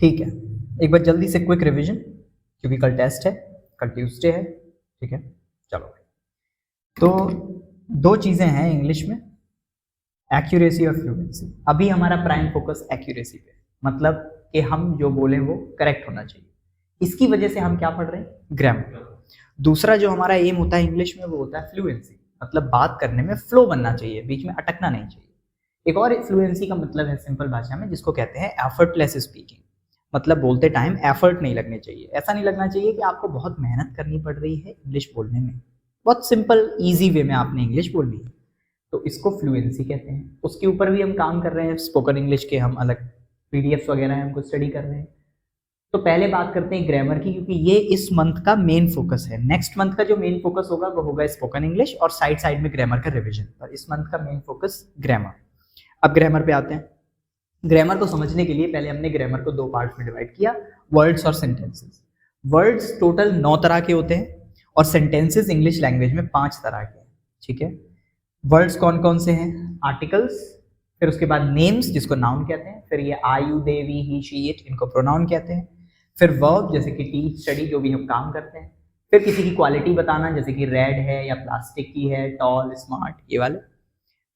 ठीक है, एक बार जल्दी से क्विक रिवीजन, क्योंकि कल टेस्ट है, कल ट्यूसडे है। ठीक है, चलो। तो दो चीजें हैं इंग्लिश में, एक्यूरेसी और फ्लुएंसी। अभी हमारा प्राइम फोकस एक्यूरेसी पे, मतलब कि हम जो बोले वो करेक्ट होना चाहिए। इसकी वजह से हम क्या पढ़ रहे हैं, ग्रामर। दूसरा जो हमारा एम होता है इंग्लिश में वो होता है फ्लुएंसी, मतलब बात करने में फ्लो बनना चाहिए, बीच में अटकना नहीं चाहिए। एक और फ्लुएंसी का मतलब है सिंपल भाषा में जिसको कहते हैं एफर्टलेस स्पीकिंग, मतलब बोलते टाइम एफर्ट नहीं लगने चाहिए। ऐसा नहीं लगना चाहिए कि आपको बहुत मेहनत करनी पड़ रही है इंग्लिश बोलने में, बहुत सिंपल इजी वे में आपने इंग्लिश बोलनी है, तो इसको फ्लुएंसी कहते हैं। उसके ऊपर भी हम काम कर रहे हैं, स्पोकन इंग्लिश के हम अलग पीडीएफ वगैरह हैं हमको स्टडी कर रहे हैं। तो पहले बात करते हैं ग्रामर की, क्योंकि ये इस मंथ का मेन फोकस है। नेक्स्ट मंथ का जो मेन फोकस होगा वो होगा स्पोकन इंग्लिश और साइड साइड में ग्रामर का रिवीजन, पर इस मंथ का मेन फोकस ग्रामर। अब ग्रामर पे आते हैं। ग्रामर को समझने के लिए पहले हमने ग्रामर को दो पार्ट में डिवाइड किया, वर्ड्स और सेंटेंसेस। वर्ड्स टोटल 9 तरह के होते हैं और सेंटेंसेस इंग्लिश लैंग्वेज में 5 तरह के हैं। ठीक है, वर्ड्स कौन कौन से हैं, आर्टिकल्स, फिर उसके बाद नेम्स जिसको नाउन कहते हैं, फिर ये I you they we he she it इनको प्रोनाउन कहते हैं, फिर वर्ब जैसे कि टीच स्टडी जो भी हम काम करते हैं, फिर किसी की क्वालिटी बताना जैसे कि रेड है या प्लास्टिक की है, टॉल स्मार्ट ये वाले,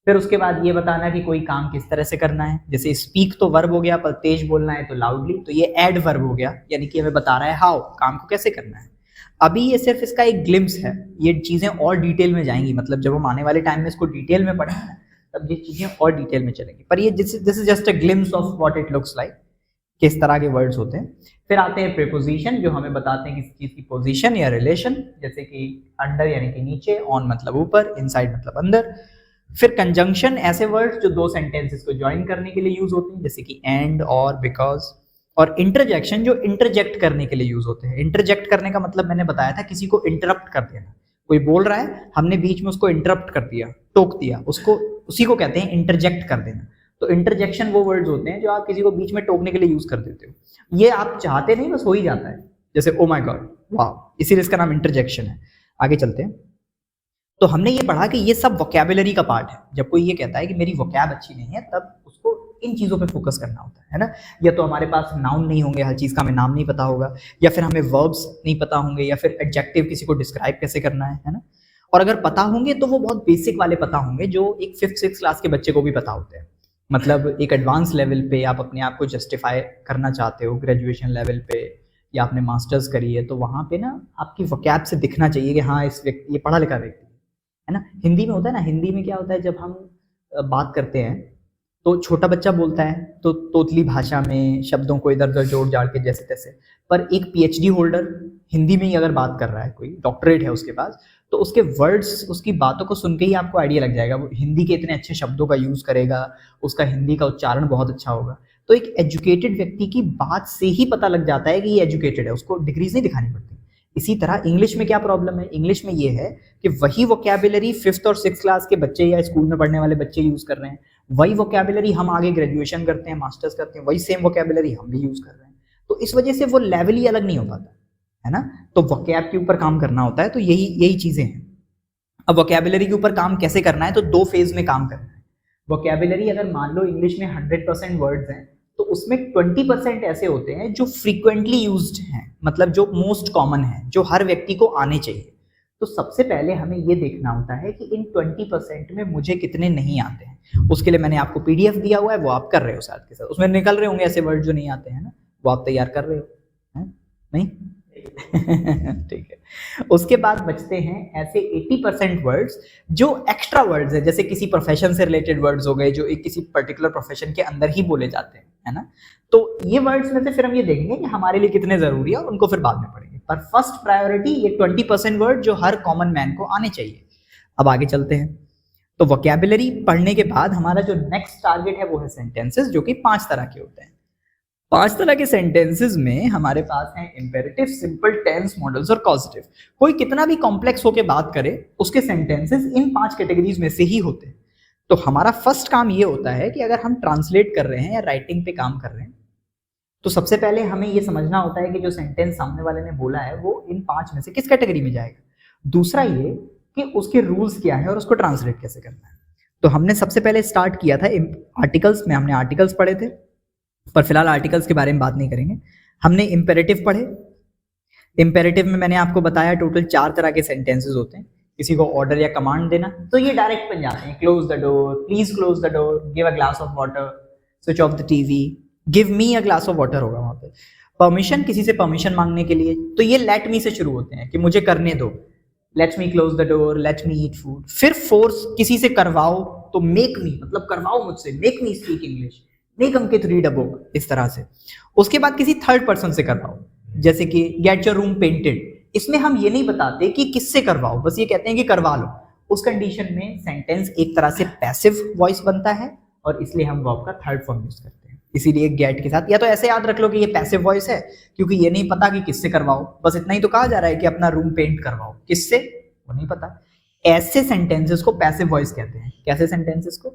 फिर उसके बाद ये बताना कि कोई काम किस तरह से करना है, जैसे स्पीक तो वर्ब हो गया, पर तेज बोलना है तो लाउडली, तो ये एड वर्ब हो गया, यानी कि हमें बता रहा है हाउ, काम को कैसे करना है। अभी ये सिर्फ इसका एक ग्लिम्स है, ये चीजें और डिटेल में जाएंगी, मतलब जब हम आने वाले टाइम में इसको डिटेल में पढ़ेंगे तब ये चीजें और डिटेल में चलेंगी, पर ये this is just a glimpse of what it looks like, किस तरह के वर्ड्स होते हैं। फिर आते हैं प्रीपोजिशन जो हमें बताते हैं किसी चीज की पोजीशन या रिलेशन, जैसे कि अंडर यानी कि नीचे, ऑन मतलब ऊपर, इनसाइड मतलब अंदर। फिर कंजंक्शन, ऐसे वर्ड्स जो दो सेंटेंसेस को ज्वाइन करने के लिए यूज होते हैं, जैसे कि एंड और बिकॉज। और इंटरजेक्शन जो इंटरजेक्ट करने के लिए यूज होते हैं। इंटरजेक्ट करने का मतलब मैंने बताया था किसी को इंटरप्ट कर देना, कोई बोल रहा है हमने बीच में उसको इंटरप्ट कर दिया, टोक दिया उसको, उसी को कहते हैं इंटरजेक्ट कर देना। तो इंटरजेक्शन वो वर्ड्स होते हैं जो आप किसी को बीच में टोकने के लिए यूज कर देते हो, ये आप चाहते नहीं बस हो ही जाता है, जैसे ओ माय गॉड, वाह, इसीलिए इसका नाम इंटरजेक्शन है। आगे चलते हैं। तो हमने ये पढ़ा कि ये सब वोकैबुलरी का पार्ट है। जब कोई ये कहता है कि मेरी वोकैब अच्छी नहीं है, तब उसको इन चीजों पे फोकस करना होता है ना। या तो हमारे पास नाउन नहीं होंगे, हर चीज का हमें नाम नहीं पता होगा, या फिर हमें वर्ब्स नहीं पता होंगे, या फिर एडजेक्टिव किसी को डिस्क्राइब कैसे करना है ना। और अगर पता होंगे तो वो बहुत बेसिक वाले पता होंगे जो एक 5th-6th क्लास के बच्चे को भी पता होते हैं। मतलब एक एडवांस लेवल पे आप अपने आप को जस्टिफाई करना चाहते हो, ग्रेजुएशन लेवल पे या आपने मास्टर्स करी है, तो वहां पे ना आपकी वोकैब से दिखना चाहिए कि हाँ इस व्यक्ति, ये पढ़ा लिखा व्यक्ति है ना। हिंदी में होता है ना, हिंदी में क्या होता है जब हम बात करते हैं तो छोटा बच्चा बोलता है तो तोतली भाषा में शब्दों को इधर उधर जोड़ जाड़ के जैसे तैसे, पर एक पीएचडी होल्डर हिंदी में ही अगर बात कर रहा है, कोई डॉक्टरेट है उसके पास, तो उसके वर्ड्स, उसकी बातों को सुन के ही आपको आइडिया लग जाएगा, वो हिंदी के इतने अच्छे शब्दों का यूज करेगा, उसका हिंदी का उच्चारण बहुत अच्छा होगा। तो एक एजुकेटेड व्यक्ति की बात से ही पता लग जाता है कि ये एजुकेटेड है, उसको डिग्रीज नहीं दिखानी पड़ती। इसी तरह इंग्लिश में क्या प्रॉब्लम है, इंग्लिश में ये है कि वही वोकैबुलरी 5th और 6th क्लास के बच्चे या स्कूल में पढ़ने वाले बच्चे यूज कर रहे हैं, वही वोकैबुलरी हम आगे ग्रेजुएशन करते हैं, मास्टर्स करते हैं, वही सेम वोकैबुलरी हम भी यूज कर रहे हैं। तो इस वजह से वो लेवल ही अलग नहीं हो पाता है ना। तो वोकैब के ऊपर काम करना होता है, तो यही चीजें हैं। अब वोकैबुलरी के ऊपर काम कैसे करना है, तो 2 फेज में काम करना है। वोकैबुलरी अगर मान लो इंग्लिश में 100% वर्ड्स हैं, तो उसमें 20% ऐसे होते हैं जो फ्रीक्वेंटली यूज्ड हैं, मतलब जो मोस्ट कॉमन है, जो हर व्यक्ति को आने चाहिए। तो सबसे पहले हमें ये देखना होता है कि इन 20% में मुझे कितने नहीं आते हैं। उसके लिए मैंने आपको पीडीएफ दिया हुआ है, वो आप कर रहे हो साथ के साथ, उसमें निकल रहे होंगे ऐसे वर्ड जो नहीं आते हैं ना, वो आप तैयार कर रहे हो है? नहीं ठीक है। उसके बाद बचते हैं ऐसे 80% वर्ड्स जो एक्स्ट्रा वर्ड्स है, जैसे किसी प्रोफेशन से रिलेटेड वर्ड्स हो गए जो एक किसी पर्टिकुलर प्रोफेशन के अंदर ही बोले जाते हैं, है ना। तो ये वर्ड्स में से फिर हम ये देखेंगे कि हमारे लिए कितने जरूरी है, और उनको फिर बाद में पढ़ेंगे। पर फर्स्ट प्रायोरिटी ये 20% वर्ड जो हर कॉमन मैन को आने चाहिए। अब आगे चलते हैं। तो वोकैबुलरी पढ़ने के बाद हमारा जो नेक्स्ट टारगेट है वो है सेंटेंसेस, जो कि 5 तरह के होते हैं। 5 तरह के सेंटेंसेस में हमारे पास हैं इंपेरेटिव, सिंपल, टेंस, मॉडल्स और कॉजेटिव। कोई कितना भी कॉम्प्लेक्स होके बात करे, उसके सेंटेंसेस इन 5 कैटेगरीज में से ही होते हैं। तो हमारा फर्स्ट काम ये होता है कि अगर हम ट्रांसलेट कर रहे हैं या राइटिंग पे काम कर रहे हैं, तो सबसे पहले हमें ये समझना होता है कि जो सेंटेंस सामने वाले ने बोला है वो इन 5 में से किस कैटेगरी में जाएगा। दूसरा ये कि उसके रूल्स क्या है और उसको ट्रांसलेट कैसे करना है। तो हमने सबसे पहले स्टार्ट किया था आर्टिकल्स में, हमने आर्टिकल्स पढ़े थे। पर फिलहाल आर्टिकल्स के बारे में बात नहीं करेंगे। हमने इम्पेरेटिव पढ़े। इम्पेरेटिव में मैंने आपको बताया टोटल 4 तरह के सेंटेंसेस होते हैं। किसी को ऑर्डर या कमांड देना, तो ये डायरेक्ट बन जाते हैं, close the door, please close the door, give a glass of water, switch off the TV, give me a glass of water होगा वहां पे। परमिशन, किसी से परमिशन मांगने के लिए, तो ये लेट मी से शुरू होते हैं कि मुझे करने दो, let me close the door, let me eat food. फिर फोर्स, किसी से करवाओ, तो मेक मी, मतलब करवाओ मुझसे, make me speak English, make Ankit read a book, इस तरह से। उसके बाद किसी थर्ड पर्सन से करवाओ, जैसे कि गेट योर रूम पेंटेड। इसमें हम ये नहीं बताते कि किससे करवाओ, बस ये कहते हैं कि करवा लो। उस कंडीशन में सेंटेंस एक तरह से पैसिव वॉइस बनता है और इसलिए हम वर्ब का थर्ड फॉर्म यूज करते हैं। इसीलिए गेट के साथ, या तो ऐसे याद रख लो कि ये पैसिव वॉइस है क्योंकि ये नहीं पता कि किससे करवाओ, बस इतना ही तो कहा जा रहा है कि अपना रूम पेंट करवाओ, किससे वो नहीं पता। ऐसे सेंटेंसेस को पैसिव वॉइस कहते हैं। कैसे सेंटेंसेस को?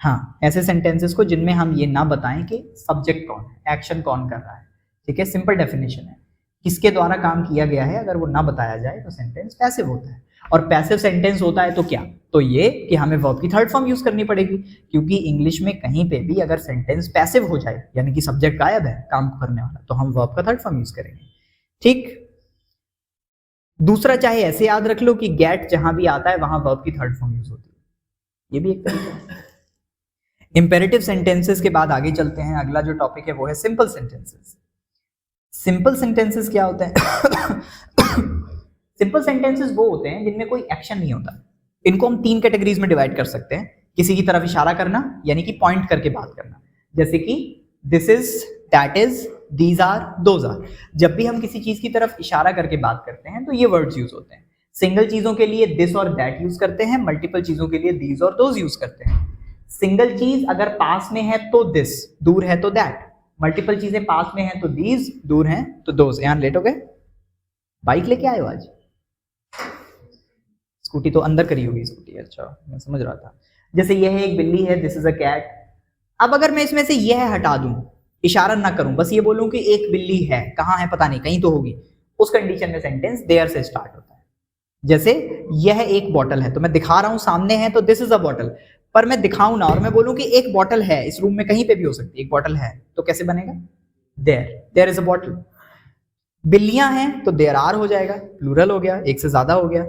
हाँ, ऐसे सेंटेंसेस को जिनमें हम ये ना बताएं कि सब्जेक्ट कौन है, एक्शन कौन कर रहा है। ठीक है, सिंपल डेफिनेशन है, किसके द्वारा काम किया गया है, अगर वो ना बताया जाए तो सेंटेंस पैसिव होता है। और पैसिव सेंटेंस होता है तो क्या, तो ये कि हमें वर्ब की थर्ड फॉर्म यूज करनी पड़ेगी, क्योंकि इंग्लिश में कहीं पे भी अगर सेंटेंस पैसिव हो जाए, यानी कि सब्जेक्ट गायब है काम करने वाला, तो हम वर्ब का थर्ड फॉर्म यूज करेंगे। ठीक। दूसरा, चाहे ऐसे याद रख लो कि गेट जहां भी आता है वहां वर्ब की थर्ड फॉर्म यूज होती है, ये भी एक तरीका है। इंपेरेटिव सेंटेंसेस के बाद आगे चलते हैं। अगला जो टॉपिक है वो है सिंपल सेंटेंसेस। सिंपल सेंटेंसेस क्या होते हैं? सिंपल सेंटेंसेस वो होते हैं जिनमें कोई एक्शन नहीं होता। इनको हम 3 कैटेगरीज में डिवाइड कर सकते हैं। किसी की तरफ इशारा करना, यानी कि पॉइंट करके बात करना, जैसे कि this is, that is, these are, those are. जब भी हम किसी चीज की तरफ इशारा करके बात करते हैं तो ये वर्ड्स यूज होते हैं। सिंगल चीजों के लिए दिस और दैट यूज करते हैं, मल्टीपल चीजों के लिए दीज और दोज यूज करते हैं। सिंगल चीज अगर पास में है तो दिस, दूर है तो दैट। मल्टीपल चीजें पास में हैं तो दीज, दूर हैं तो दोज। यहां लेट हो गए? बाइक लेके आए हो आज? स्कूटी तो अंदर करी होगी स्कूटी, अच्छा मैं समझ रहा था। जैसे यह है एक बिल्ली है, दिस इज अ कैट। अब अगर मैं इसमें से यह हटा दूं, इशारा ना करूं, बस ये बोलूं कि एक बिल्ली है, कहां है पता नहीं, कहीं तो होगी, उस कंडीशन में सेंटेंस देयर से स्टार्ट होता है। जैसे यह एक बॉटल है, तो मैं दिखा रहा हूं सामने है तो दिस इज अ बॉटल, पर मैं दिखाऊं ना और मैं बोलूं कि एक बॉटल है, इस रूम में कहीं पे भी हो सकती है, एक बॉटल है, तो कैसे बनेगा? There is a bottle. बिल्लियां हैं तो देयर आर हो जाएगा, प्लूरल हो गया, एक से ज्यादा हो गया।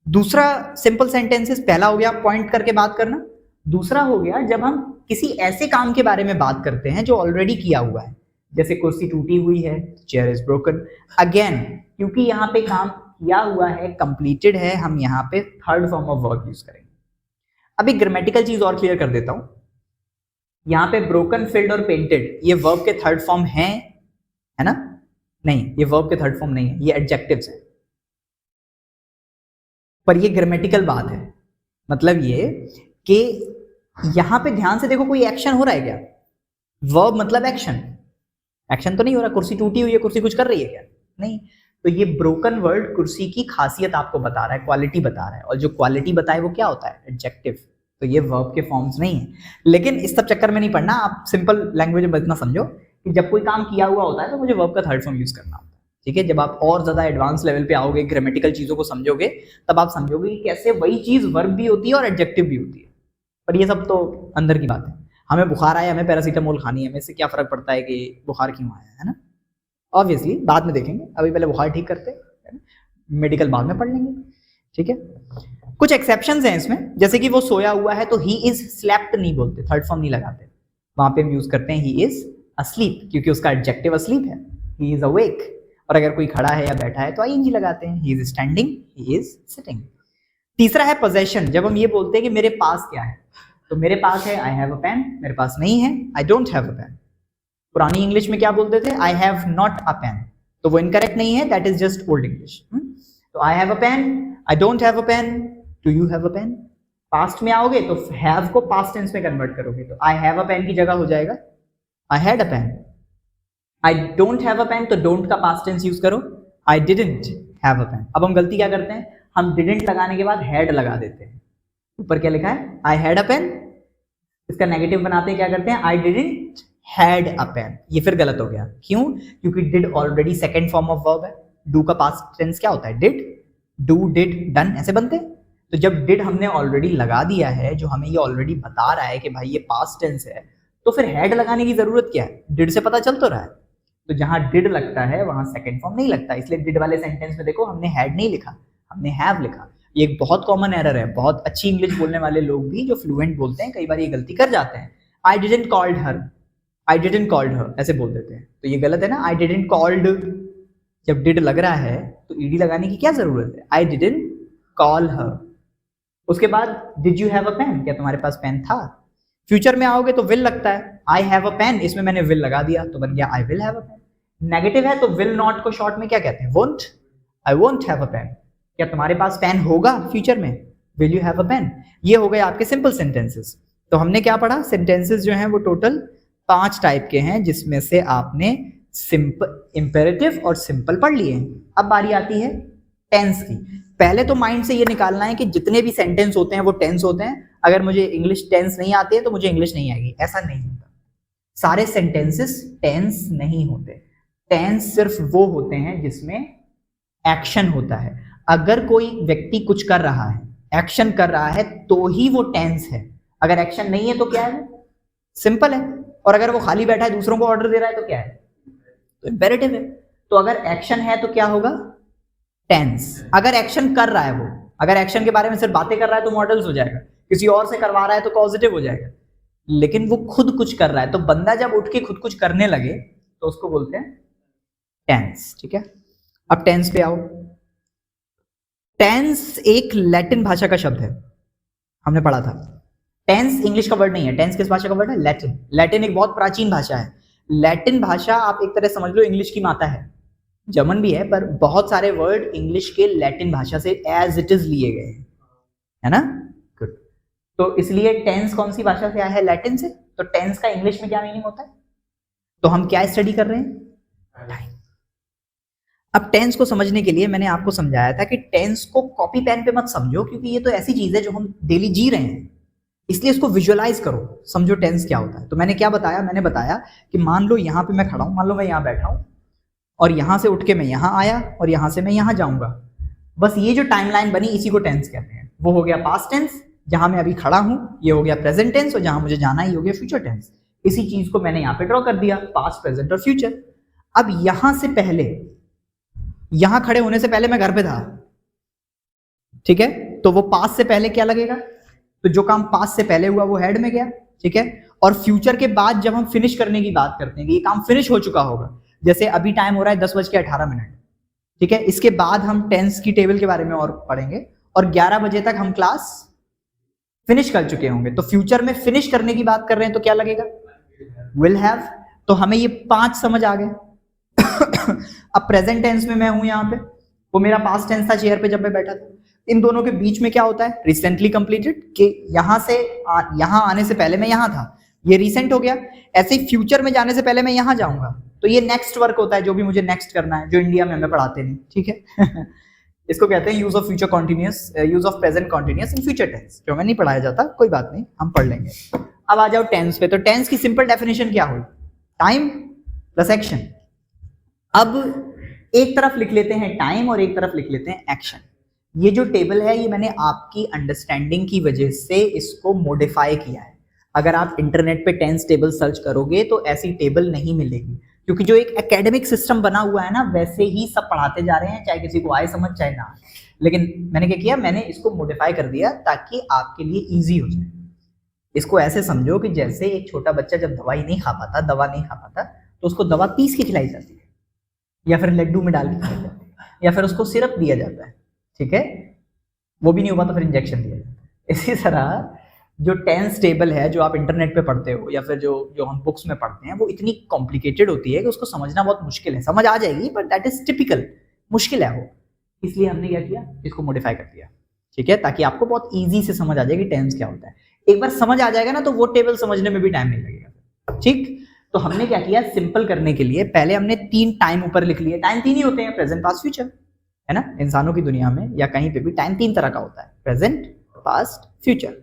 दूसरा सिंपल सेंटेंसेस, पहला हो गया पॉइंट करके बात करना, दूसरा हो गया जब हम किसी ऐसे काम के बारे में बात करते हैं जो ऑलरेडी किया हुआ है, जैसे कुर्सी टूटी हुई है, चेयर इज ब्रोकन। अगेन, क्योंकि यहाँ पे काम किया हुआ है, कंप्लीटेड है, हम यहाँ पे third form of verb use करेंगे। अब एक ग्रामेटिकल चीज और क्लियर कर देता हूं, यहाँ पे ब्रोकन, फिल्ड और पेंटेड ये वर्ब के थर्ड फॉर्म है ना? नहीं, ये वर्ब के थर्ड फॉर्म नहीं है, ये एडजेक्टिव्स है। पर ये ग्रामेटिकल बात है, मतलब ये कि यहां पे ध्यान से देखो, कोई एक्शन हो रहा है क्या? वर्ब मतलब एक्शन, एक्शन तो नहीं हो रहा। कुर्सी टूटी हुई है, कुर्सी कुछ कर रही है क्या? नहीं। तो ये ब्रोकन वर्ड कुर्सी की खासियत आपको बता रहा है, क्वालिटी बता रहा है, और जो क्वालिटी बताए वो क्या होता है? एडजेक्टिव। तो ये वर्ब के फॉर्म्स नहीं है। लेकिन इस सब चक्कर में नहीं पढ़ना, आप सिंपल लैंग्वेज में इतना समझो कि जब कोई काम किया हुआ होता है तो मुझे वर्ब का थर्ड फॉर्म यूज करना होता है। ठीक है, जब आप और ज्यादा एडवांस लेवल पे आओगे, ग्रामेटिकल चीजों को समझोगे, तब आप समझोगे कि कैसे वही चीज वर्ब भी होती है और एडजेक्टिव भी होती है। पर ये सब तो अंदर की बात है। हमें बुखार आया, हमें पैरासीटामोल खानी है, हमें इससे क्या फर्क पड़ता है कि बुखार क्यों आया है ना? ऑब्वियसली बाद में देखेंगे, अभी पहले बुखार ठीक करते हैं, मेडिकल बाद में पढ़ लेंगे। ठीक है, कुछ एक्सेप्शंस हैं इसमें, जैसे कि वो सोया हुआ है तो ही इज स्लेप्ट नहीं बोलते, थर्ड फॉर्म नहीं लगाते, वहां पे हम यूज करते हैं ही इज अस्लीप, क्योंकि उसका एडजेक्टिव अस्लीप है, ही इज अवेक। और अगर कोई खड़ा है या बैठा है तो आईएनजी लगाते हैं, he is standing, he is sitting. तीसरा है पोजेशन, जब हम ये बोलते हैं कि मेरे पास क्या है, तो मेरे पास है आई हैव अ पेन, मेरे पास नहीं है I don't have a pen. पुरानी इंग्लिश में क्या बोलते थे? I have not a pen, तो वो इनकरेक्ट नहीं है, that is just old English. तो I have a pen, I don't have a pen, do you have a pen. Past में आओगे तो हैव को पास्ट टेंस में कन्वर्ट करोगे, तो आई हैव अ पेन की जगह हो जाएगा I had a pen. I don't have a pen, तो डोंट का पास्ट टेंस यूज करो, I didn't have a pen. अब हम गलती क्या करते हैं, हम डिडंट लगाने के बाद हैड लगा देते हैं। ऊपर क्या लिखा है? आई हैड अ पेन, इसका नेगेटिव बनाते हैं, क्या करते हैं? I didn't had a pen. ये फिर गलत हो गया, क्यों? क्योंकि did already second form of verb है। डू का पास्ट टेंस क्या होता है? डिड, डू, डिड, डन, ऐसे बनते हैं। तो जब डिड हमने ऑलरेडी लगा दिया है, जो हमें ये ऑलरेडी बता रहा है कि भाई ये पास्ट टेंस है, तो फिर हैड लगाने की जरूरत क्या है? डिड से पता चल तो रहा है। तो जहां डिड लगता है वहां सेकंड फॉर्म नहीं लगता, इसलिए डिड वाले सेंटेंस में देखो हमने हैड नहीं लिखा, हमने हैव लिखा। ये एक बहुत कॉमन एरर है, बहुत अच्छी इंग्लिश बोलने वाले लोग भी जो फ्लुएंट बोलते हैं कई बार ये गलती कर जाते हैं। I didn't called her, I didn't called her ऐसे बोल देते हैं, तो ये गलत है ना। आई डिडंट कॉल्ड, जब डिड लग रहा है तो ईडी लगाने की क्या जरूरत है? I didn't call her. उसके बाद did you have a pen, क्या तुम्हारे पास पेन था? फ्यूचर में आओगे तो विल लगता है, आई हैव अ पेन, इसमें मैंने विल लगा दिया तो बन गया I will have a pen. Negative है तो विल नॉट को शॉर्ट में क्या कहते हैं? Won't, I won't have a pen. क्या तुम्हारे पास पेन होगा फ्यूचर में? Will you have a pen. ये हो गए आपके सिंपल सेंटेंसेस। तो हमने क्या पढ़ा? सेंटेंसेस जो हैं वो टोटल 5 टाइप के हैं, जिसमें से आपने सिंपल, इंपेरेटिव और सिंपल पढ़ लिए। अब बारी आती है टेंस की। पहले तो माइंड से ये निकालना है कि जितने भी सेंटेंस होते हैं वो टेंस होते हैं। अगर मुझे इंग्लिश टेंस नहीं आती है तो मुझे इंग्लिश नहीं आएगी, ऐसा नहीं होता। सारे सेंटेंसेस टेंस नहीं होते। टेंस सिर्फ वो होते हैं जिसमें एक्शन होता है। अगर कोई व्यक्ति कुछ कर रहा है, एक्शन कर रहा है, तो ही वो टेंस है। अगर एक्शन नहीं है तो क्या है? सिंपल है। और अगर वो खाली बैठा है दूसरों को ऑर्डर दे रहा है तो क्या है? तो इंपेरेटिव है। तो अगर एक्शन है तो क्या होगा? टेंस। अगर एक्शन कर रहा है वो, अगर एक्शन के बारे में सिर्फ बातें कर रहा है तो मॉडल्स हो जाएगा, किसी और से करवा रहा है तो पॉजिटिव हो जाएगा। लेकिन वो खुद कुछ कर रहा है, तो बंदा जब उठ के खुद कुछ करने लगे तो उसको बोलते हैं टेंस। ठीक है, अब टेंस पे आओ। टेंस एक लैटिन भाषा का शब्द है, हमने पढ़ा था। टेंस इंग्लिश का वर्ड नहीं है, टेंस किस भाषा का वर्ड है? लैटिन। लैटिन एक बहुत प्राचीन भाषा है। लैटिन भाषा आप एक तरह समझ लो इंग्लिश की माता है। जर्मन भी है, पर बहुत सारे वर्ड इंग्लिश के लैटिन भाषा से एज इट इज लिए गए हैं, है ना? गुड। तो इसलिए टेंस कौन सी भाषा से आया है? लैटिन से। तो टेंस का इंग्लिश में क्या मीनिंग होता है? तो हम क्या स्टडी कर रहे हैं? टाइम। अब टेंस को समझने के लिए मैंने आपको समझाया था कि टेंस को कॉपी पेन पे मत समझो, क्योंकि ये तो ऐसी चीज है जो हम डेली जी रहे हैं, इसलिए इसको विजुअलाइज करो, समझो टेंस क्या होता है। तो मैंने क्या बताया? मैंने बताया कि मान लो यहाँ पे मैं खड़ा हूं, मान लो मैं यहाँ बैठा हूं और यहाँ से उठ के मैं यहाँ आया और यहाँ से मैं यहाँ जाऊंगा। बस ये जो टाइमलाइन बनी इसी को टेंस कहते हैं। वो हो गया पास्ट टेंस जहां मैं अभी खड़ा हूं, ये हो गया प्रेजेंट टेंस और जहां मुझे जाना ही हो गया फ्यूचर टेंस। इसी चीज को मैंने यहाँ पे ड्रॉ कर दिया, पास्ट, प्रेजेंट और फ्यूचर। अब यहां से पहले, यहां खड़े होने से पहले मैं घर पे था, ठीक है? तो वो पास्ट से पहले क्या लगेगा? तो जो काम पास्ट से पहले हुआ वो हेड में गया, ठीक है? और फ्यूचर के बाद जब हम फिनिश करने की बात करते हैं कि ये काम फिनिश हो चुका होगा, जैसे अभी टाइम हो रहा है 10:18, ठीक है? इसके बाद हम टेंस की टेबल के बारे में और पढ़ेंगे और 11 बजे तक हम क्लास फिनिश कर चुके होंगे। तो फ्यूचर में फिनिश करने की बात कर रहे हैं तो क्या लगेगा? Will have. तो हमें ये 5 समझ आ गए। अब प्रेजेंट टेंस में मैं हूं यहाँ पे, वो मेरा पास्ट टेंस था चेयर पे जब मैं बैठा था। इन दोनों के बीच में क्या होता है? रिसेंटली कंप्लीटेड, कि यहां से यहां आने से पहले मैं यहां था, ये रिसेंट हो गया। ऐसे ही फ्यूचर में जाने से पहले मैं यहां जाऊंगा, तो ये नेक्स्ट वर्क होता है, जो भी मुझे नेक्स्ट करना है, जो इंडिया में हमें पढ़ाते नहीं, ठीक है? इसको कहते हैं use of future continuous, use of present continuous in future tense, जो हमें नहीं पढ़ाया जाता, कोई बात नहीं, हम पढ़ लेंगे। अब आ जाओ टेंस पे। तो टेंस की सिंपल डेफिनेशन क्या हुई? Time plus action. अब एक तरफ लिख लेते हैं टाइम और एक तरफ लिख लेते हैं एक्शन। ये जो टेबल है ये मैंने आपकी अंडरस्टैंडिंग की वजह से इसको मॉडिफाई किया है। अगर आप इंटरनेट पे टेंस टेबल सर्च करोगे तो ऐसी टेबल नहीं मिलेगी, क्योंकि जो एक एकेडमिक सिस्टम बना हुआ है ना, वैसे ही सब पढ़ाते जा रहे हैं, चाहे किसी को आए समझ चाहे ना। लेकिन मैंने क्या किया? मैंने इसको मॉडिफाई कर दिया ताकि आपके लिए ईजी हो जाए। इसको ऐसे समझो कि जैसे एक छोटा बच्चा जब दवा नहीं खा पाता तो उसको दवा पीस के खिलाई जाती है, या फिर लड्डू में डाल के खिलाई जाती है, या फिर उसको सिरप दिया जाता है, ठीक है? वो भी नहीं हुआ तो फिर इंजेक्शन दिया जाता है। इसी तरह जो टेंस टेबल है जो आप इंटरनेट पे पढ़ते हो या फिर जो हम बुक्स में पढ़ते हैं, वो इतनी कॉम्प्लिकेटेड होती है कि उसको समझना बहुत मुश्किल है। समझ आ जाएगी बट दैट इज टिपिकल, मुश्किल है वो। इसलिए हमने क्या किया? इसको मॉडिफाई कर दिया, ठीक है? ताकि आपको बहुत ईजी से समझ आ जाए कि टेंस क्या होता है। एक बार समझ आ जाएगा ना तो वो टेबल समझने में भी टाइम नहीं लगेगा, ठीक? तो हमने क्या किया? सिंपल करने के लिए पहले हमने 3 टाइम ऊपर लिख लिए। टाइम 3 ही होते हैं, प्रेजेंट, पास्ट, फ्यूचर, है ना? इंसानों की दुनिया में या कहीं पे भी टाइम 3 तरह का होता है, प्रेजेंट, पास्ट, फ्यूचर।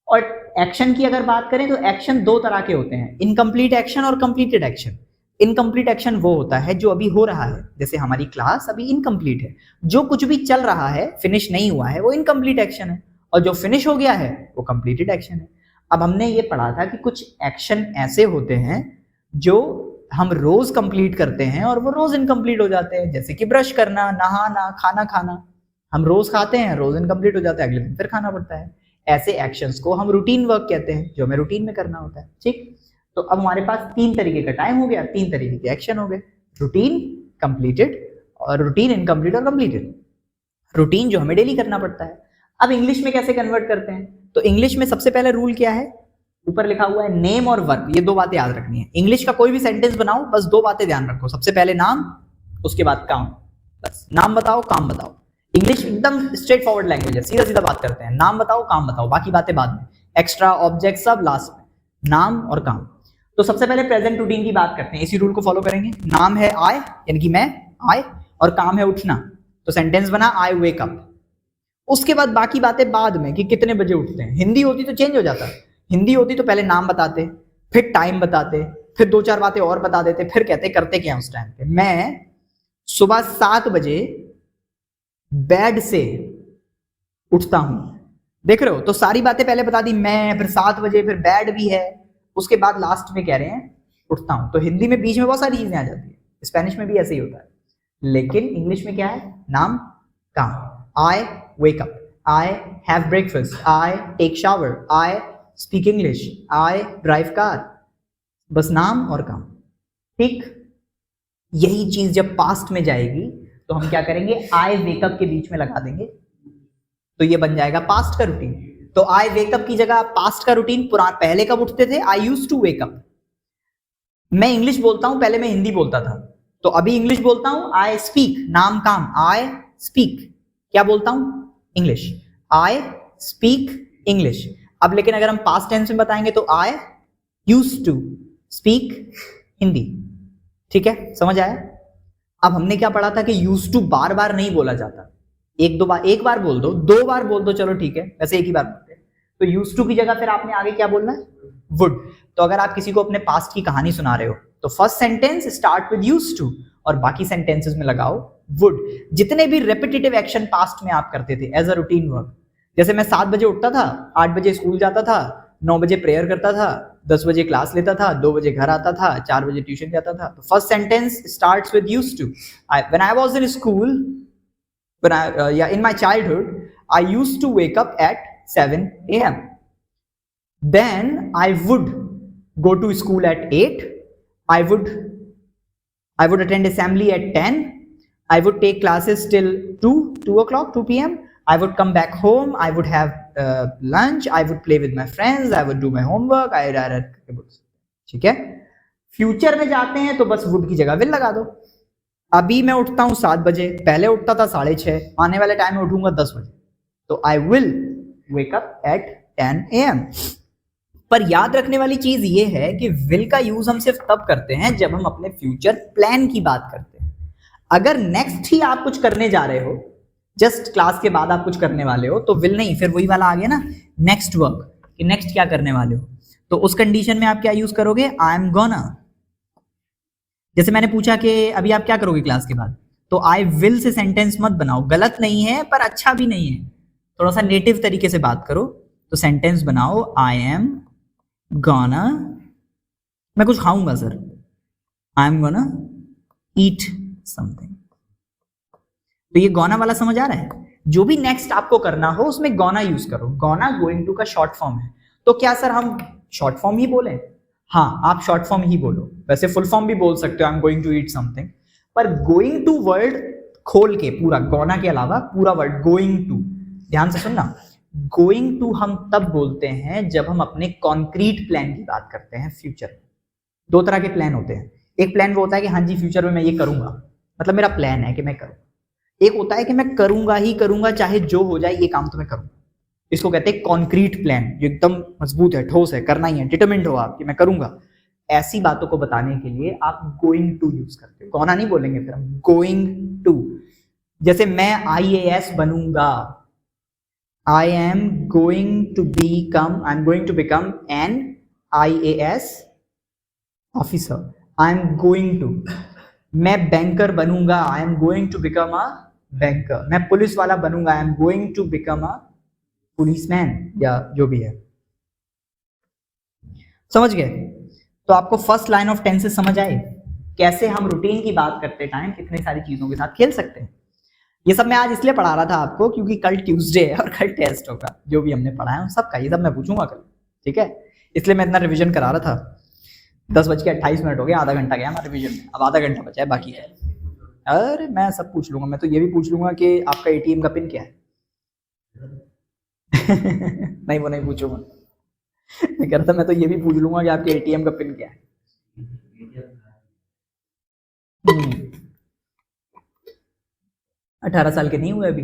और एक्शन की अगर बात करें तो एक्शन 2 तरह के होते हैं, इनकम्प्लीट एक्शन और कंप्लीटेड एक्शन। इनकम्प्लीट एक्शन वो होता है जो अभी हो रहा है, जैसे हमारी क्लास अभी इनकम्प्लीट है, जो कुछ भी चल रहा है फिनिश नहीं हुआ है वो इनकम्प्लीट एक्शन है, और जो फिनिश हो गया है वो कंप्लीटेड एक्शन है। अब हमने ये पढ़ा था कि कुछ एक्शन ऐसे होते हैं जो हम रोज कंप्लीट करते हैं और वो रोज इनकम्प्लीट हो जाते हैं, जैसे कि ब्रश करना, नहाना, खाना खाना, हम रोज खाते हैं, रोज इनकम्प्लीट हो जाता है, अगले दिन फिर खाना पड़ता है। ऐसे एक्शंस को हम रूटीन वर्क कहते हैं, जो हमें रूटीन में करना होता है। ठीक, तो अब हमारे पास 3 तरीके का टाइम हो गया, 3 तरीके के एक्शन हो गए, रूटीन, कंप्लीटेड, और रूटीन, इनकम्प्लीट और कंप्लीटेड। रूटीन जो हमें डेली करना पड़ता है। अब इंग्लिश में कैसे कन्वर्ट करते हैं, तो इंग्लिश में सबसे पहले रूल क्या है, ऊपर लिखा हुआ है नेम और वर्क, ये 2 बातें याद रखनी है। इंग्लिश का कोई भी सेंटेंस बनाओ, बस 2 बातें ध्यान रखो, सबसे पहले नाम, उसके बाद काम। बस नाम बताओ, काम बताओ। इंग्लिश एकदम स्ट्रेट फॉरवर्ड लैंग्वेज है, सीधा सीधा बात करते हैं, नाम बताओ, काम बताओ, बाकी बातें बाद में, एक्स्ट्रा ऑब्जेक्ट सब लास्ट में, नाम और काम। तो सबसे पहले प्रेजेंट रूटीन की बात करते हैं, इसी रूल को फॉलो करेंगे। नाम है आई, यानी कि मैं, आई, और काम है उठना, तो सेंटेंस बना आई वेक अप। उसके बाद बाकी बातें बाद में कि कितने बजे उठते हैं। हिंदी होती तो चेंज हो जाता, हिंदी होती तो पहले नाम बताते, फिर टाइम बताते, फिर 2-4 बातें और बता देते, फिर कहते करते क्या उस टाइम पे। मैं सुबह 7 बजे बेड से उठता हूं, देख रहे हो, तो सारी बातें पहले बता दी, मैं, फिर 7 बजे, फिर बेड भी है, उसके बाद लास्ट में कह रहे हैं उठता हूं। तो हिंदी में बीच में बहुत सारी चीजें आ जाती है, स्पेनिश में भी ऐसे ही होता है, लेकिन इंग्लिश में क्या है, नाम, काम। I wake up, I have breakfast, I take shower, I speak English, I drive car, बस नाम और काम। ठीक, यही चीज जब पास्ट में जाएगी तो हम क्या करेंगे, आई वेकअप के बीच में लगा देंगे, तो ये बन जाएगा पास्ट का रूटीन। तो आई वेकअप की जगह पास्ट का रूटीन, पहले कब उठते थे, आई यूज्ड टू वेकअप। मैं इंग्लिश बोलता हूं, पहले मैं हिंदी बोलता था, तो अभी इंग्लिश बोलता हूं, आई स्पीक, नाम काम, आई स्पीक, क्या बोलता हूं, इंग्लिश, आई स्पीक इंग्लिश। अब लेकिन अगर हम पास्ट टेंस में बताएंगे तो I used to speak Hindi. ठीक है, समझ आया। अब हमने क्या पढ़ा था कि यूज्ड टू बार बार नहीं बोला जाता, एक बार बोल दो, 2 बार बोल दो, चलो ठीक है, वैसे एक ही बार बोलते हैं। तो यूज्ड टू की जगह फिर आपने आगे क्या बोलना है, वुड। तो अगर आप किसी को अपने पास्ट की कहानी सुना रहे हो तो first sentence start with used to और बाकी सेंटेंसेस में लगाओ वुड। जितने भी रेपिटेटिव एक्शन पास्ट में आप करते थे एज अ रूटीन वर्क, जैसे मैं 7 बजे उठता था, 8 बजे स्कूल जाता था, 9 बजे प्रेयर करता था, 10 बजे क्लास लेता था, 2 बजे घर आता था, 4 बजे ट्यूशन जाता था। तो first sentence starts with used to. When I was in school, in my childhood, I used to wake up at 7 a.m. Then I would go to school at 8. I would attend assembly at 10. I would take classes till 2 o'clock, 2 p.m. I would come back home. I would have lunch. I would play with my friends. I would do my homework. I read books. ठीक है, future में जाते हैं तो बस would की जगह will लगा दो। अभी मैं उठता हूं 7 बजे, पहले उठता था 6:30, आने वाले टाइम में उठूंगा 10 बजे, तो I will wake up at 10 AM। पर याद रखने वाली चीज ये है कि विल का यूज हम सिर्फ तब करते हैं जब हम अपने फ्यूचर प्लान की बात करते हैं। अगर नेक्स्ट ही आप कुछ करने जा रहे हो, जस्ट क्लास के बाद आप कुछ करने वाले हो, तो विल नहीं, फिर वही वाला आ गया ना, नेक्स्ट वर्क, कि नेक्स्ट क्या करने वाले हो। तो उस कंडीशन में आप क्या यूज करोगे, आई एम गोना। जैसे मैंने पूछा कि अभी आप क्या करोगे क्लास के बाद, तो आई विल से सेंटेंस मत बनाओ, गलत नहीं है पर अच्छा भी नहीं है, थोड़ा सा नेटिव तरीके से बात करो। तो सेंटेंस बनाओ, आई एम गोना, मैं कुछ खाऊंगा sir, I am gonna eat something. तो ये गोना वाला समझ आ रहा है। जो भी नेक्स्ट आपको करना हो उसमें गोना यूज करो। गोना गोइंग टू का शॉर्ट फॉर्म है, तो क्या सर हम शॉर्ट फॉर्म ही बोलें? हाँ, आप शॉर्ट फॉर्म ही बोलो, वैसे फुल फॉर्म भी बोल सकते हो, I am going to eat something, पर गोइंग टू वर्ड खोल के पूरा, गोना के अलावा पूरा वर्ड गोइंग टू, ध्यान से सुनना। गोइंग टू हम तब बोलते हैं जब हम अपने कॉन्क्रीट प्लान की बात करते हैं फ्यूचर में। 2 तरह के प्लान होते हैं, एक प्लान वो होता है कि हाँ जी फ्यूचर में मैं ये करूंगा, मतलब मेरा प्लान है कि मैं करूँ। एक होता है कि मैं करूंगा ही करूंगा, चाहे जो हो जाए ये काम तो मैं करूंगा। इसको कहते हैं कॉन्क्रीट प्लान, जो एकदम मजबूत है, ठोस है, करना ही है, डिटरमिन्ड हो आप कि मैं करूंगा। ऐसी बातों को बताने के लिए आप गोइंग टू यूज करते हो, गोना नहीं बोलेंगे फिर हम, गोइंग टू। जैसे मैं IAS बनूंगा, I am going to become an IAS officer, I am going to, मैं बैंकर बनूंगा, I am going to become a banker, मैं पुलिस वाला बनूंगा, I am going to become a policeman, या जो भी है। समझ गए? तो आपको फर्स्ट लाइन ऑफ टेंसेस समझ आए, कैसे हम रूटीन की बात करते टाइम कितनी सारी चीजों के साथ खेल सकते हैं। ये सब मैं आज इसलिए पढ़ा रहा था आपको क्योंकि कल ट्यूसडे है और कल टेस्ट होगा, जो भी हमने पढ़ा है सबका ये सब मैं पूछूंगा कल, ठीक है? इसलिए मैं इतना रिवीजन करा रहा था। 10:28 हो गया, आधा घंटा गया हमारा रिवीजन में, अब आधा घंटा बचा है बाकी का। अरे मैं सब पूछ लूंगा, मैं तो ये भी पूछ लूंगा कि आपका एटीएम का पिन क्या है। नहीं वो नहीं पूछूंगा, मैं कह रहा था मैं तो ये भी पूछ लूंगा कि आपके एटीएम का पिन क्या है। 18 साल के नहीं हुए अभी।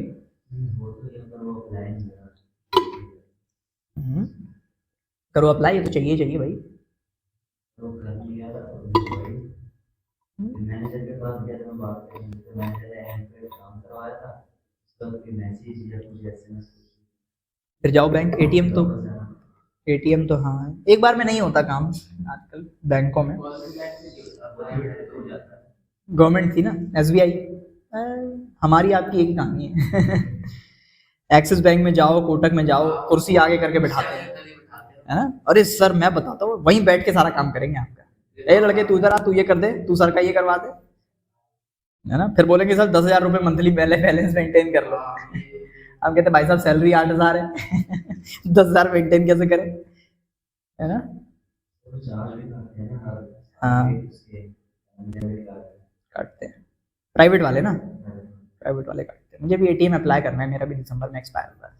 करो अप्लाई, ये तो चाहिए भाई। मैनेजर के पास गया तो बात करी, तो मैनेजर ने एंड पे काम करवाया था, उसका कोई मैसेज या कुछ एसएमएस। फिर जाओ बैंक, एटीएम तो हाँ एक बार में नहीं होता काम आजकल बैंकों में। गवर्नमेंट थी ना एसबीआई, हमारी आपकी एक ही कहानी है। एक्सिस बैंक में जाओ, कोटक में जाओ, कुर्सी आगे करके बैठाते हैं, है ना? अरे सर मैं बताता हूँ, वहीं बैठ के सारा काम करेंगे आपका। ए लड़के तू इधर आ, तू ये कर दे, तू सर का ये करवा दे, है ना? फिर बोलेंगे सर 10,000 रुपए मंथली बैलेंस मेंटेन कर लो। हम कहते भाई साहब सैलरी 8,000 है। 10,000 मेंटेन कैसे करें, है ना? हाँ काटते हैं प्राइवेट वाले ना, प्राइवेट वाले काटते हैं। मुझे भी एटीएम अप्लाई करना है, मेरा भी दिसंबर में एक्सपायर होगा,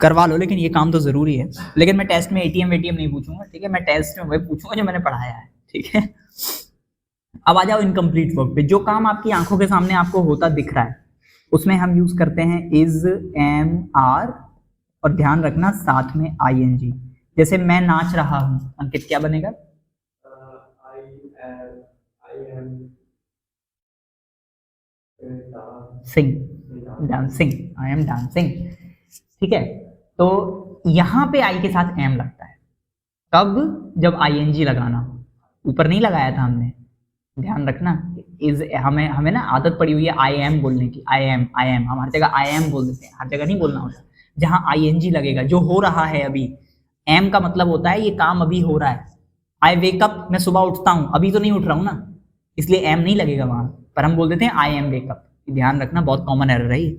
करवा लो, लेकिन ये काम तो जरूरी है। लेकिन मैं टेस्ट में एटीएम नहीं पूछूंगा, ठीक है? मैं टेस्ट में वही पूछूंगा जो मैंने पढ़ाया है, ठीक है? अब आ जाओ इनकम्प्लीट वर्ब पे। जो काम आपकी आंखों के सामने आपको होता दिख रहा है उसमें हम यूज करते हैं इज, एम, आर, और ध्यान रखना साथ में आईएनजी। जैसे मैं नाच रहा हूं, अंकित क्या बनेगा? सिंग, डांसिंग, आई एम डांसिंग, ठीक है? तो यहां पे आई के साथ एम लगता है, कब? जब आईएनजी लगाना हो, ऊपर नहीं लगाया था हमने, ध्यान रखना। इज हमें हमें ना आदत पड़ी हुई है आई एम बोलने की, आई एम हम हर जगह आई एम बोल देते हैं, हर जगह नहीं बोलना होता। जहां आईएनजी लगेगा, जो हो रहा है अभी, एम का मतलब होता है ये काम अभी हो रहा है। आई वेकअप, मैं सुबह उठता हूं, अभी तो नहीं उठ रहा हूं ना, इसलिए एम नहीं लगेगा वहां पर, हम बोल देते हैं आई एम वेकअप। ध्यान रखना, बहुत कॉमन एरर है ये।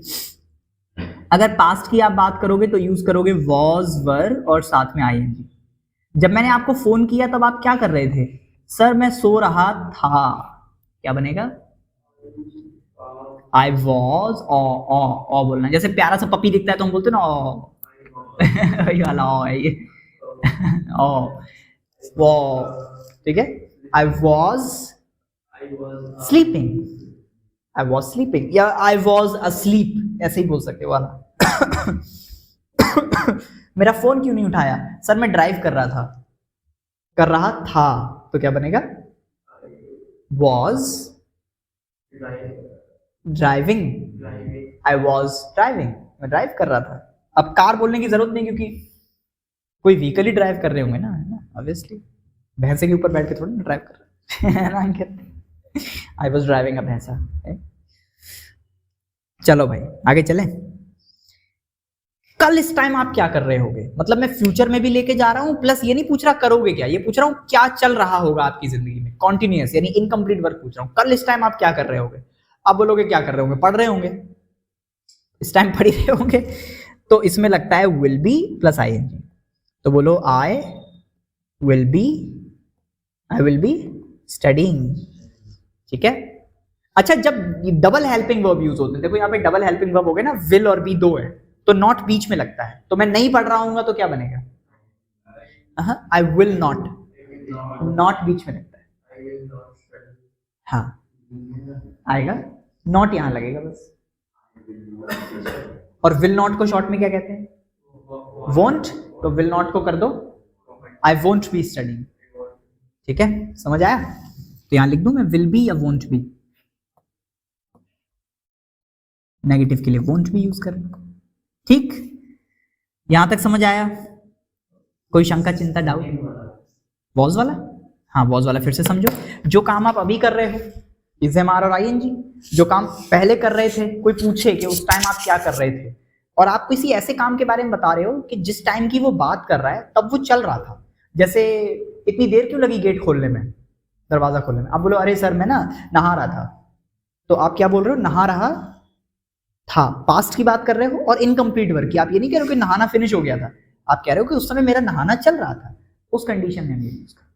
अगर पास्ट की आप बात करोगे तो यूज करोगे वॉज, वर और साथ में आईएनजी। जब मैंने आपको फोन किया तब आप क्या कर रहे थे? सर मैं सो रहा था, क्या बनेगा? आई वॉज, ओ बोलना। जैसे प्यारा सा पपी दिखता है तो हम बोलते हैं ना ओ, ये वाला ओ है ये। ओ वो, ठीक है? I was sleeping, I was sleeping, या आई वॉज अस्लीप, ऐसे ही बोल सकते हो वाला। मेरा फोन क्यों नहीं उठाया? सर मैं ड्राइव कर रहा था, तो क्या बनेगा? Was driving, I was driving, मैं ड्राइव कर रहा था। अब कार बोलने की जरूरत नहीं क्योंकि कोई व्हीकल ही ड्राइव कर रहे होंगे ना, है ना? ऑब्वियसली भैंसे के ऊपर बैठ के थोड़ी ना ड्राइव कर रहे हैं, ना? आई वॉज ड्राइविंग अ भैंसा। चलो भाई आगे चलें। कल इस टाइम आप क्या कर रहे होगे, मतलब मैं फ्यूचर में भी लेके जा रहा हूं, प्लस ये नहीं पूछ रहा करोगे क्या, ये पूछ रहा हूं क्या चल रहा होगा आपकी जिंदगी में, कॉन्टिन्यूअस यानी इनकम्प्लीट वर्क पूछ रहा हूं। कल इस टाइम आप क्या कर रहे होगे? आप बोलोगे क्या कर रहे होंगे? पढ़ रहे होंगे, इस टाइम पढ़ ही रहे होंगे। तो इसमें लगता है विल बी प्लस आईएनजी, तो बोलो आई विल बी स्टडीइंग, ठीक है? अच्छा, जब डबल हेल्पिंग वर्ब यूज होते हैं, देखो यहाँ पे डबल हेल्पिंग वर्ब हो गए ना, विल और बी दो है, तो नॉट बीच में लगता है, तो मैं नहीं पढ़ रहा हूँ तो क्या बनेगा? आई विल नॉट, नॉट बीच में लगता है, हाँ आएगा, नॉट यहां लगेगा बस। और विल नॉट को शॉर्ट में क्या कहते हैं? वोंट, तो विल नॉट को कर दो आई वोंट बी स्टडीइंग, ठीक है? समझ आया? तो यहां लिख दूं मैं विल बी या वोंट बी, नेगेटिव के लिए वोंट बी यूज कर, ठीक? यहां तक समझ आया? कोई शंका चिंता डाउट? वॉज वाला, हाँ वॉज वाला फिर से समझो, जो काम आप अभी कर रहे हो इज एम आर और आई एन जी, जो काम पहले कर रहे थे, कोई पूछे कि उस टाइम आप क्या कर रहे थे, और आप किसी ऐसे काम के बारे में बता रहे हो कि जिस टाइम की वो बात कर रहा है तब वो चल रहा था। जैसे इतनी देर क्यों लगी गेट खोलने में, दरवाजा खोलने में, आप बोलो अरे सर मैं ना नहा रहा था, तो आप क्या बोल रहे हो, नहा रहा था, पास्ट की बात कर रहे हो और इनकम्प्लीट वर्क की, आप ये नहीं कह रहे हो कि नहाना फिनिश हो गया था, आप कह रहे हो कि उस समय मेरा नहाना चल रहा था, उस कंडीशन में यूज कर।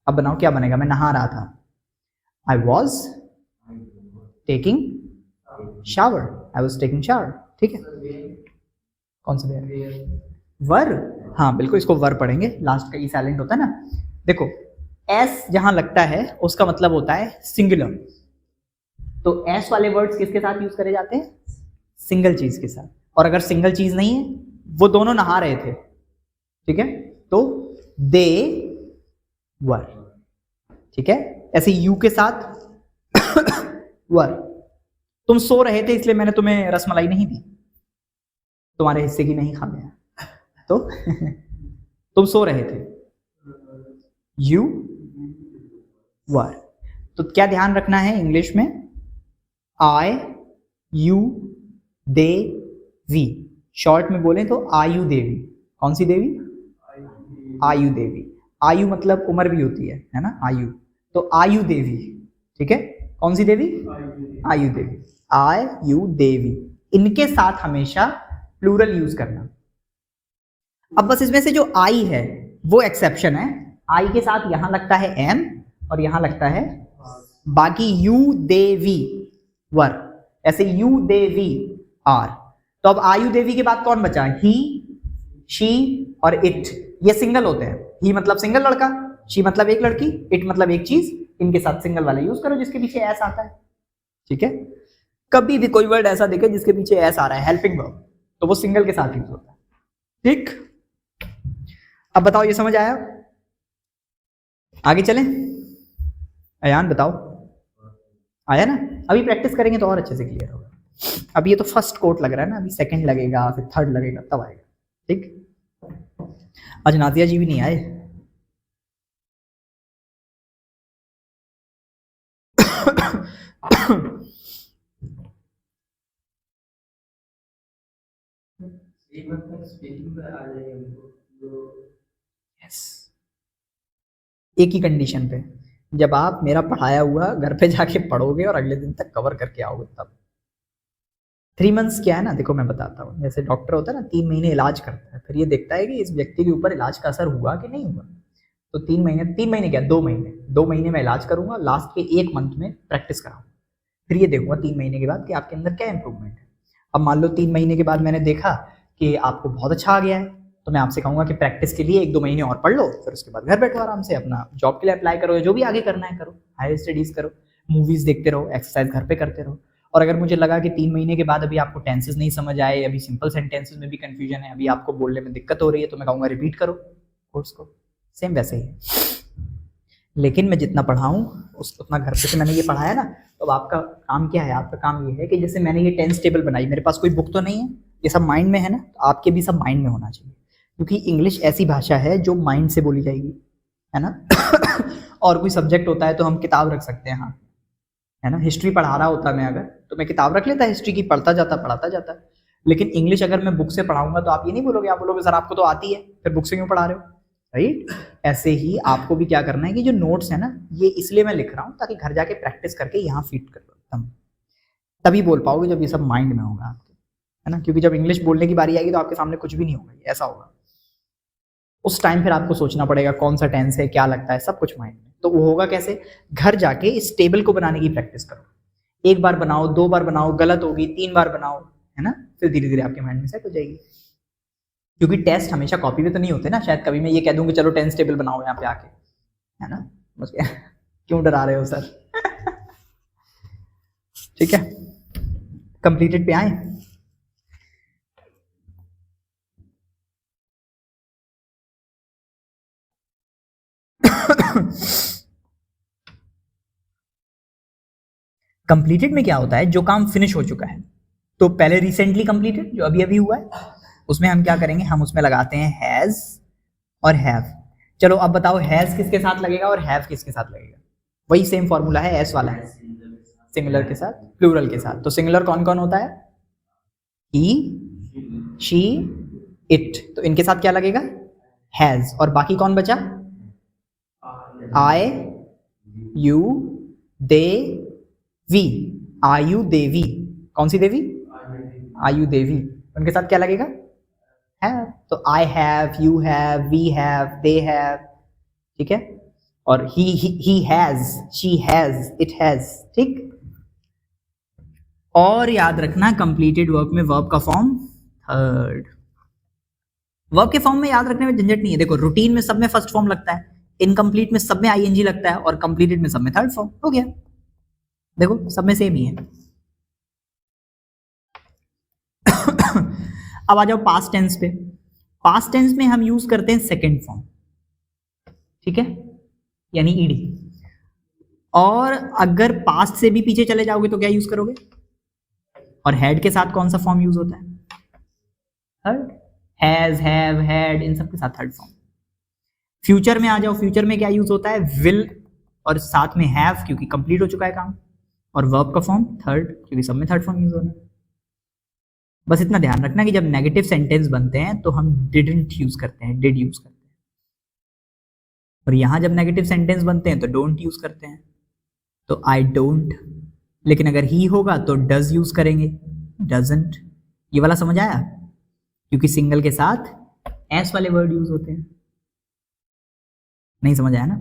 अब बनाओ क्या बनेगा, मैं नहा रहा था, I was taking shower, I was taking shower, ठीक है। कौन सा वर, हाँ बिल्कुल इसको वर पढ़ेंगे, लास्ट का ई साइलेंट होता है ना। देखो एस जहां लगता है उसका मतलब होता है सिंगुलर, तो एस वाले वर्ड्स किसके साथ यूज करे जाते हैं, सिंगल चीज के साथ, और अगर सिंगल चीज नहीं है, वो दोनों नहा रहे थे, ठीक है, तो दे वर, ठीक है। ऐसे यू के साथ वर, तुम सो रहे थे इसलिए मैंने तुम्हें रसमलाई नहीं दी, तुम्हारे हिस्से की नहीं खा गया, तो तुम सो रहे थे, यू वर। तो क्या ध्यान रखना है इंग्लिश में, आई यू दे वी, शॉर्ट में बोले तो आयु देवी, कौन सी देवी, आयु देवी, आयु मतलब उम्र भी होती है ना, आयु, तो आयु देवी, ठीक है, कौन सी देवी, आयु देवी, आयु देवी, इनके साथ हमेशा प्लूरल यूज करना। अब बस इसमें से जो आई है वो एक्सेप्शन है, आई के साथ यहां लगता है एम और यहां लगता है, बाकी यू दे वी वर, ऐसे यू दे वी आर। तो अब आयु देवी के बाद कौन बचा, ही शी और इट, ये सिंगल होते हैं, ही मतलब सिंगल लड़का, शी मतलब एक लड़की, इट मतलब एक चीज, इनके साथ सिंगल वाला यूज करो जिसके पीछे एस आता है, ठीक है। कभी भी कोई वर्ड ऐसा देखे जिसके पीछे एस आ रहा है, हेल्पिंग वर्ब, तो वो सिंगल के साथ यूज होता है, ठीक। अब बताओ ये समझ आया, आगे चलें, अयान बताओ, आया ना, अभी प्रैक्टिस करेंगे तो और अच्छे से क्लियर होगा। अभी ये तो फर्स्ट कोट लग रहा है ना, अभी सेकंड लगेगा, फिर थर्ड लगेगा, तब आएगा, ठीक। आज नाजिया जी भी नहीं आए, एक ही कंडीशन पे, जब आप मेरा पढ़ाया हुआ घर पे जाके पढ़ोगे और अगले दिन तक कवर करके आओगे तब। 3 मंथ्स क्या है ना, देखो मैं बताता हूँ, जैसे डॉक्टर होता है ना 3 महीने इलाज करता है, फिर ये देखता है कि इस व्यक्ति के ऊपर इलाज का असर हुआ कि नहीं हुआ, तो 3 महीने क्या, 2 महीने में इलाज करूंगा, लास्ट के 1 मंथ में प्रैक्टिस कराऊंगा, फिर ये देखूंगा 3 महीने के बाद कि आपके अंदर क्या इंप्रूवमेंट है। अब मान लो 3 महीने के बाद मैंने देखा कि आपको बहुत अच्छा आ गया है, तो मैं आपसे कहूंगा कि प्रैक्टिस के लिए 1-2 महीने और पढ़ लो, फिर उसके बाद घर बैठो आराम से, अपना जॉब के लिए अप्लाई करो, जो भी आगे करना है करो, हायर स्टडीज करो, मूवीज देखते रहो, एक्सरसाइज घर पे करते रहो। और अगर मुझे लगा कि 3 महीने के बाद अभी आपको टेंसेस नहीं समझ आए, अभी सिंपल सेंटेंसेस में भी कंफ्यूजन है, अभी आपको बोलने में दिक्कत हो रही है, तो मैं कहूँगा रिपीट करो कोर्स को, सेम वैसे ही है। लेकिन मैं जितना पढ़ाऊँ उतना घर पे से मैंने ये पढ़ाया ना, तो आपका काम क्या है, आपका काम ये है कि जैसे मैंने ये टेंस टेबल बनाई, मेरे पास कोई बुक तो नहीं है, ये सब माइंड में है ना, तो आपके भी सब माइंड में होना चाहिए, क्योंकि इंग्लिश ऐसी भाषा है जो माइंड से बोली जाएगी, है ना। और कोई सब्जेक्ट होता है तो हम किताब रख सकते हैं, हाँ है ना, हिस्ट्री पढ़ा रहा होता मैं अगर, तो मैं किताब रख लेता हिस्ट्री की, पढ़ता जाता पढ़ाता जाता। लेकिन इंग्लिश अगर मैं बुक से पढ़ाऊंगा तो आप ये नहीं बोलोगे, आप बोलोगे सर आपको तो आती है, फिर बुक से क्यों पढ़ा रहे हो, राइट। ऐसे ही आपको भी क्या करना है कि जो नोट्स है ना, ये इसलिए मैं लिख रहा हूँ ताकि घर जाके प्रैक्टिस करके यहाँ फीड कर लो, तभी बोल पाओगे जब ये सब माइंड में होगा आपके, है ना। क्योंकि जब इंग्लिश बोलने की बारी आएगी तो आपके सामने कुछ भी नहीं होगा, ऐसा होगा, उस टाइम फिर आपको सोचना पड़ेगा कौन सा टेंस है, क्या लगता है, सब कुछ माइंड में। तो वो होगा कैसे, घर जाके इस टेबल को बनाने की प्रैक्टिस करो, 1 बार बनाओ, 2 बार बनाओ, गलत होगी 3 बार बनाओ, है ना, फिर धीरे धीरे आपके माइंड में सेट हो जाएगी। क्योंकि टेस्ट हमेशा कॉपी में तो नहीं होते ना, शायद कभी मैं ये कह दूं कि चलो टेंस टेबल बनाओ यहाँ पे आके, है ना, बस क्यों डरा रहे हो सर। ठीक है, कंप्लीटेड पे आए। कंप्लीटेड में क्या होता है, जो काम फिनिश हो चुका है, तो पहले रिसेंटली कंप्लीटेड जो अभी अभी हुआ है, उसमें हम क्या करेंगे, हम उसमें लगाते हैं हैज और हैव। चलो अब बताओ हैज किसके साथ लगेगा और हैव किसके साथ लगेगा? वही सेम फॉर्मूला है एस वाला है, सिंगुलर के साथ प्लूरल के साथ। तो सिंगुलर कौन कौन होता है? ही, शी, इट। तो इनके साथ क्या लगेगा? हैज। और बाकी कौन बचा? आई, यू, दे, वी। आयु देवी, कौन सी देवी? आयु देवी। उनके साथ क्या लगेगा? हैव। तो I have, you have, we have, they have, ठीक है। और he has, she has, it has, ठीक। और याद रखना कंप्लीटेड वर्ब में वर्ब का फॉर्म थर्ड। वर्ब के फॉर्म में याद रखने में झंझट नहीं है। देखो रूटीन में सब में फर्स्ट फॉर्म लगता है, इनकम्प्लीट में सब में आईएनजी लगता है, और कंप्लीटेड में सब में थर्ड फॉर्म। हो गया, देखो सब में सेम ही है। अब आ जाओ पास्ट टेंस पे। पास्ट टेंस में हम यूज करते हैं सेकंड फॉर्म, ठीक है, यानी ईडी। और अगर पास्ट से भी पीछे चले जाओगे तो क्या यूज करोगे? और हैड के साथ कौन सा फॉर्म यूज होता है? थर्ड। हैज, हैव, हैड, इन सब के साथ थर्ड फॉर्म। फ्यूचर में आ जाओ, फ्यूचर में क्या यूज होता है? विल और साथ में हैव, क्योंकि कंप्लीट हो चुका है काम। और वर्ब का फॉर्म थर्ड, क्योंकि सब में थर्ड फॉर्म यूज होना है। बस इतना ध्यान रखना कि जब नेगेटिव सेंटेंस बनते हैं तो हम डिडंट यूज करते हैं, डिड यूज करते हैं। और यहां जब नेगेटिव सेंटेंस बनते हैं तो डोंट यूज करते हैं। तो आई डोंट। लेकिन अगर ही होगा तो डज यूज करेंगे, डजंट। ये वाला समझ आया? क्योंकि सिंगल के साथ एस वाले वर्ड यूज होते हैं। नहीं समझ आया ना?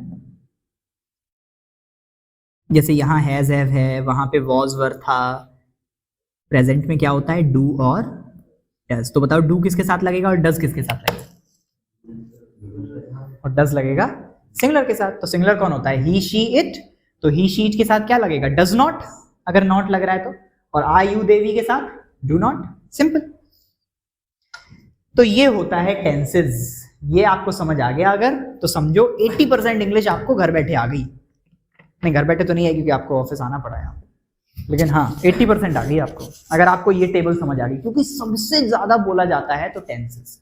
जैसे यहां हैज, हैव है, वहां पे वॉज, वर था। प्रेजेंट में क्या होता है? डू और डज। तो बताओ डू किसके साथ लगेगा और डज किसके साथ लगेगा? और डज लगेगा सिंगुलर के साथ। तो सिंगुलर कौन होता है? ही, शी, इट। तो ही, शी, इट के साथ क्या लगेगा? डज नॉट, अगर नॉट लग रहा है तो। और आई, यू, दे, वी के साथ डू नॉट। सिंपल। तो ये होता है टेंसेस। ये आपको समझ आ गया अगर, तो समझो 80% इंग्लिश आपको घर बैठे आ गई। नहीं, घर बैठे तो नहीं है क्योंकि आपको ऑफिस आना पड़ा है, लेकिन हाँ 80% आ गई आपको, अगर आपको ये टेबल समझ आ गई। क्योंकि सबसे ज्यादा बोला जाता है तो टेंसेस।